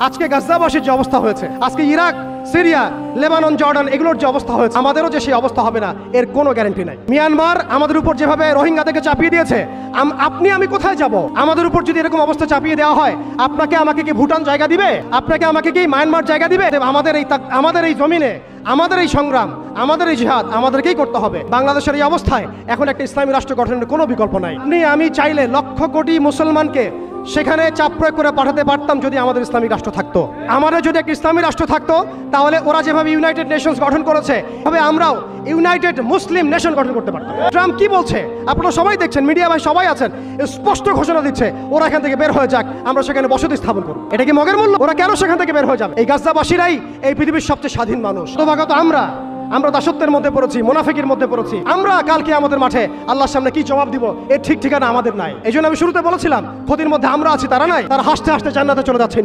আজকে গাজাবাসীর যে অবস্থা হয়েছে, আজকে ইরাক, সিরিয়া, লেবানন, জর্ডান এগুলোর যে অবস্থা হয়েছে, আমাদেরও যে সেই অবস্থা হবে না এর কোনো গ্যারান্টি নাই। মিয়ানমার আমাদের উপর যেভাবে রোহিঙ্গাদেরকে চাপিয়ে দিয়েছে, আপনি আমি কোথায় যাব? আমাদের উপর যদি এরকম অবস্থা চাপিয়ে দেওয়া হয়, আপনাকে আমাকে কি ভুটান জায়গা দিবে? আপনাকে আমাকে কি মায়ানমার জায়গা দিবে? আমাদের এই জমিনে, আমাদের এই সংগ্রাম, আমাদের এই জিহাদ আমাদেরকেই করতে হবে। বাংলাদেশের এই অবস্থায় এখন একটা ইসলামী রাষ্ট্র গঠনের কোনো বিকল্প নাই। আমি চাইলে লক্ষ কোটি মুসলমানকে সেখানে চাপ প্রয়োগ করে পাঠাতে পারতাম যদি আমাদের ইসলামিক রাষ্ট্র থাকতো। আমাদের যদি একটা ইসলামী রাষ্ট্র থাকতো, তাহলে ওরা যেভাবে ইউনাইটেড নেশনস গঠন করেছে, তবে আমরাও ইউনাইটেড মুসলিম নেশন গঠন করতে পারতাম। ট্রাম্প কি বলছে আপনারা সবাই দেখছেন, মিডিয়া ভাই সবাই আছেন, স্পষ্ট ঘোষণা দিচ্ছে ওরা এখান থেকে বের হয়ে যাক, আমরা সেখানে বসতি স্থাপন করব। এটা কি মগের মূল্য? ওরা কেন সেখান থেকে বের হয়ে যাবে? এই গাজাবাসীরাই এই পৃথিবীর সবচেয়ে স্বাধীন মানুষ। দুর্ভাগ্যত আমরা দাসত্বের মধ্যে পড়েছি, মুনাফিকের মধ্যে পড়েছি। আমরা কালকে আমাদের মাঠে আল্লাহর সামনে কি জবাব দিব এর ঠিক ঠিকানা আমাদের নাই। এই জন্য আমি শুরুতে বলেছিলাম ক্ষতির মধ্যে আমরা আছি, তারা নাই। তারা হাসতে হাসতে জান্নাতে চলে যাচ্ছেন।